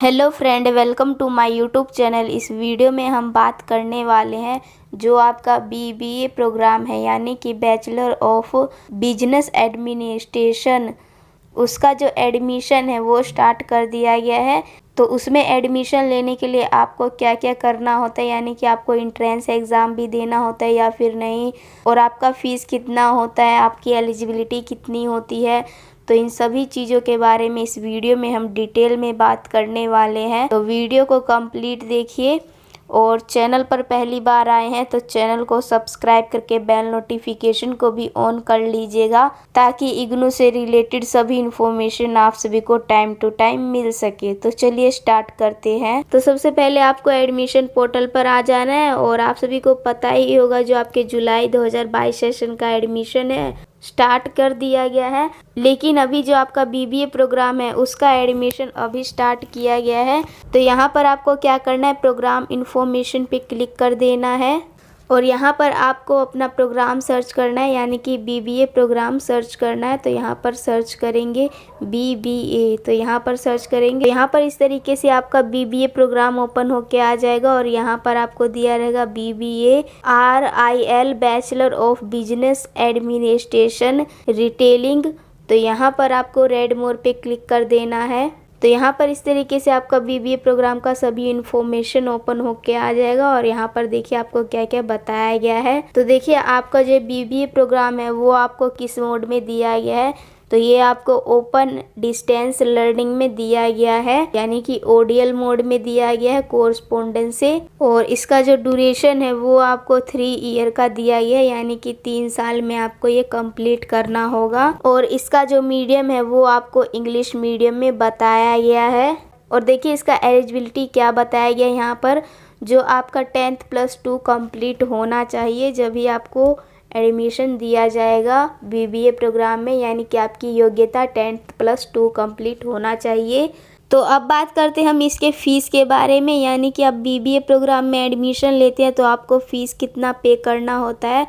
Hello friend, welcome to my YouTube channel. इस video में हम बात करने वाले हैं जो आपका बीबीए प्रोग्राम है यानी कि बैचलर ऑफ बिजनेस एडमिनिस्ट्रेशन, उसका जो एडमिशन है वो स्टार्ट कर दिया गया है। तो उसमें एडमिशन लेने के लिए आपको क्या क्या करना होता है, यानी कि आपको इंट्रेंस एग्ज़ाम भी देना होता है या फिर नहीं, और आपका फ़ीस कितना होता है, आपकी एलिजिबिलिटी कितनी होती है। तो इन सभी चीज़ों के बारे में इस वीडियो में हम डिटेल में बात करने वाले हैं। तो वीडियो को कंप्लीट देखिए, और चैनल पर पहली बार आए हैं तो चैनल को सब्सक्राइब करके बेल नोटिफिकेशन को भी ऑन कर लीजिएगा, ताकि इग्नू से रिलेटेड सभी इन्फॉर्मेशन आप सभी को टाइम टू टाइम मिल सके। तो चलिए स्टार्ट करते हैं। तो सबसे पहले आपको एडमिशन पोर्टल पर आ जाना है, और आप सभी को पता ही होगा जो आपके जुलाई 2022 सेशन का एडमिशन है स्टार्ट कर दिया गया है। लेकिन अभी जो आपका बीबीए प्रोग्राम है उसका एडमिशन अभी स्टार्ट किया गया है। तो यहाँ पर आपको क्या करना है, प्रोग्राम इन्फॉर्मेशन पे क्लिक कर देना है, और यहाँ पर आपको अपना प्रोग्राम सर्च करना है, यानी कि बीबीए प्रोग्राम सर्च करना है। तो यहाँ पर सर्च करेंगे बीबीए, तो यहाँ पर सर्च करेंगे। यहाँ पर इस तरीके से आपका बीबीए प्रोग्राम ओपन होके आ जाएगा, और यहाँ पर आपको दिया रहेगा BBA RIL bachelor of business administration retailing. तो यहाँ पर आपको रेड मोर पे क्लिक कर देना है। तो यहाँ पर इस तरीके से आपका बीबीए प्रोग्राम का सभी इन्फॉर्मेशन ओपन होके आ जाएगा, और यहाँ पर देखिए आपको क्या क्या बताया गया है। तो देखिए आपका जो बीबीए प्रोग्राम है वो आपको किस मोड में दिया गया है। तो ये आपको ओपन डिस्टेंस लर्निंग में दिया गया है, यानी कि ओडीएल मोड में दिया गया है कोरस्पोंडेंस से। और इसका जो ड्यूरेशन है वो आपको 3 ईयर का दिया गया है, यानी कि 3 साल में आपको ये कंप्लीट करना होगा। और इसका जो मीडियम है वो आपको इंग्लिश मीडियम में बताया गया है। और देखिए इसका एलिजिबिलिटी क्या बताया गया है यहाँ पर, जो आपका 10th + 2 कंप्लीट होना चाहिए जब भी आपको एडमिशन दिया जाएगा बीबीए प्रोग्राम में, यानी कि आपकी योग्यता 10th + 2 कंप्लीट होना चाहिए। तो अब बात करते हैं हम इसके फ़ीस के बारे में, यानी कि आप बीबीए प्रोग्राम में एडमिशन लेते हैं तो आपको फ़ीस कितना पे करना होता है।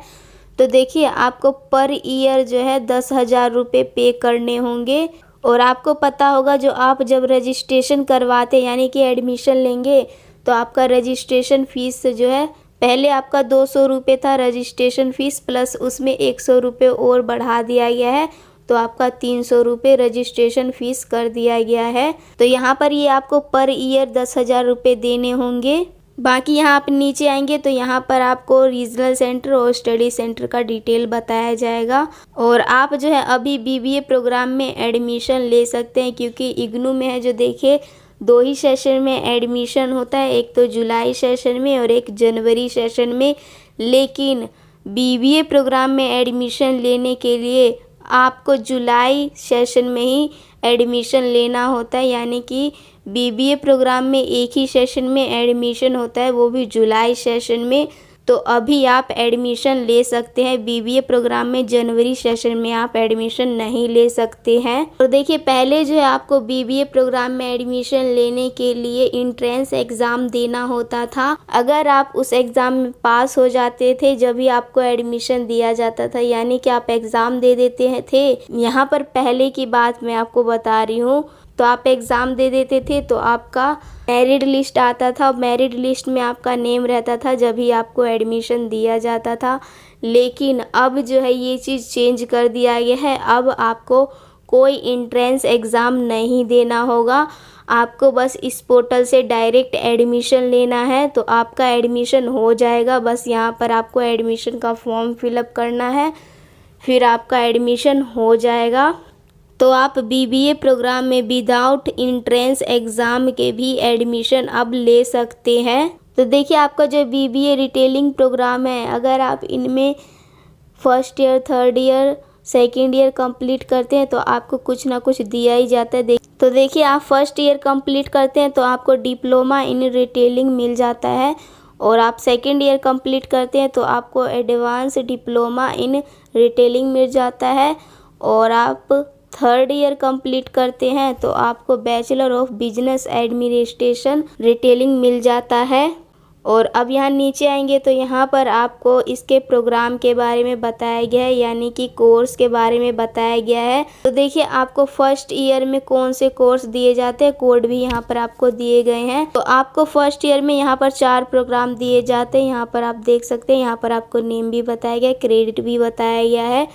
तो देखिए आपको पर ईयर जो है 10,000 रुपये पे करने होंगे। और आपको पता होगा जो आप जब रजिस्ट्रेशन करवाते यानी कि एडमिशन लेंगे, तो आपका रजिस्ट्रेशन फ़ीस जो है पहले आपका 200 रुपये था रजिस्ट्रेशन फ़ीस, प्लस उसमें 100 रुपये और बढ़ा दिया गया है। तो आपका 300 रुपये रजिस्ट्रेशन फ़ीस कर दिया गया है। तो यहाँ पर ये आपको पर ईयर 10,000 रुपये देने होंगे। बाकी यहाँ आप नीचे आएंगे तो यहाँ पर आपको रीजनल सेंटर और स्टडी सेंटर का डिटेल बताया जाएगा। और आप जो है अभी बीबीए प्रोग्राम में एडमिशन ले सकते हैं, क्योंकि इग्नू में है जो देखिए 2 ही सेशन में एडमिशन होता है, एक तो जुलाई सेशन में और एक जनवरी सेशन में। लेकिन बीबीए प्रोग्राम में एडमिशन लेने के लिए आपको जुलाई सेशन में ही एडमिशन लेना होता है, यानी कि बीबीए प्रोग्राम में एक ही सेशन में एडमिशन होता है, वो भी जुलाई सेशन में। तो अभी आप एडमिशन ले सकते हैं बीबीए प्रोग्राम में, जनवरी सेशन में आप एडमिशन नहीं ले सकते हैं। और देखिए पहले जो है आपको बीबीए प्रोग्राम में एडमिशन लेने के लिए इंट्रेंस एग्ज़ाम देना होता था। अगर आप उस एग्ज़ाम में पास हो जाते थे जब भी आपको एडमिशन दिया जाता था, यानी कि आप एग्ज़ाम दे देते थे। यहाँ पर पहले की बात मैं आपको बता रही हूँ। तो आप एग्ज़ाम दे देते थे तो आपका मेरिट लिस्ट आता था, मेरिट लिस्ट में आपका नेम रहता था जब भी आपको एडमिशन दिया जाता था। लेकिन अब जो है ये चीज़ चेंज कर दिया गया है। अब आपको कोई इंट्रेंस एग्ज़ाम नहीं देना होगा, आपको बस इस पोर्टल से डायरेक्ट एडमिशन लेना है तो आपका एडमिशन हो जाएगा। बस यहाँ पर आपको एडमिशन का फॉर्म फिलअप करना है, फिर आपका एडमिशन हो जाएगा। तो आप बीबीए प्रोग्राम में विदाउट इंट्रेंस एग्ज़ाम के भी एडमिशन अब ले सकते हैं। तो देखिए आपका जो बीबीए रिटेलिंग प्रोग्राम है, अगर आप इनमें first year, third year, second year complete करते हैं तो आपको कुछ ना कुछ दिया ही जाता है। तो देखिए आप फर्स्ट ईयर कंप्लीट करते हैं तो आपको डिप्लोमा इन रिटेलिंग मिल जाता है, और आप सेकेंड ईयर कंप्लीट करते हैं तो आपको एडवांस डिप्लोमा इन रिटेलिंग मिल जाता है, और आप थर्ड ईयर कंप्लीट करते हैं तो आपको bachelor of business administration retailing मिल जाता है। और अब यहाँ नीचे आएंगे तो यहाँ पर आपको इसके प्रोग्राम के बारे में बताया गया है, यानी कि कोर्स के बारे में बताया गया है। तो देखिए आपको फर्स्ट ईयर में कौन से कोर्स दिए जाते हैं, कोड भी यहाँ पर आपको दिए गए हैं। तो आपको फर्स्ट ईयर में यहाँ पर 4 प्रोग्राम दिए जाते हैं, यहाँ पर आप देख सकते हैं। यहाँ पर आपको नेम भी बताया गया है, क्रेडिट भी बताया गया है।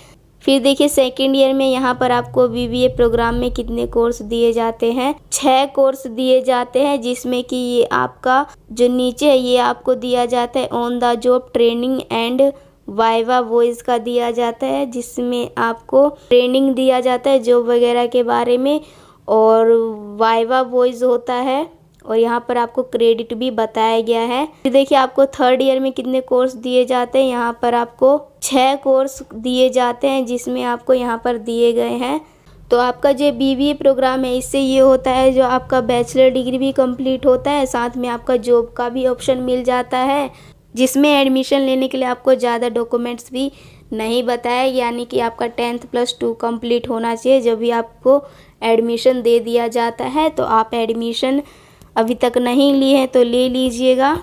फिर देखिए सेकेंड ईयर में यहाँ पर आपको बीबीए प्रोग्राम में कितने कोर्स दिए जाते हैं, 6 कोर्स दिए जाते हैं, जिसमें कि ये आपका जो नीचे है ये आपको दिया जाता है on the job training and viva voice का दिया जाता है, जिसमें आपको ट्रेनिंग दिया जाता है जॉब वगैरह के बारे में, और वाइवा वॉइस होता है, और यहाँ पर आपको क्रेडिट भी बताया गया है। फिर देखिए आपको थर्ड ईयर में कितने कोर्स दिए जाते हैं, यहाँ पर आपको 6 कोर्स दिए जाते हैं, जिसमें आपको यहाँ पर दिए गए हैं। तो आपका जो बीबीए प्रोग्राम है इससे ये होता है जो आपका बैचलर डिग्री भी कंप्लीट होता है, साथ में आपका जॉब का भी ऑप्शन मिल जाता है, जिसमें एडमिशन लेने के लिए आपको ज़्यादा डॉक्यूमेंट्स भी नहीं बताया, यानी कि आपका 10th + 2 कंप्लीट होना चाहिए जब भी आपको एडमिशन दे दिया जाता है। तो आप एडमिशन अभी तक नहीं लिए हैं तो ले लीजिएगा,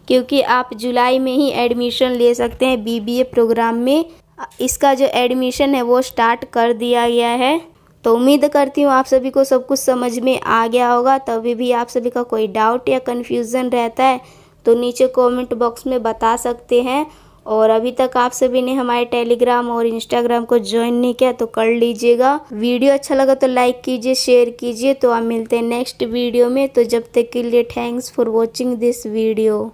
क्योंकि आप जुलाई में ही एडमिशन ले सकते हैं बीबीए प्रोग्राम में। इसका जो एडमिशन है वो स्टार्ट कर दिया गया है। तो उम्मीद करती हूँ आप सभी को सब कुछ समझ में आ गया होगा। तभी भी आप सभी का कोई डाउट या कन्फ्यूज़न रहता है तो नीचे कमेंट बॉक्स में बता सकते हैं। और अभी तक आप सभी ने हमारे टेलीग्राम और इंस्टाग्राम को ज्वाइन नहीं किया तो कर लीजिएगा। वीडियो अच्छा लगा तो लाइक कीजिए, शेयर कीजिए। तो आप मिलते हैं नेक्स्ट वीडियो में। तो जब तक के लिए thanks for watching this video.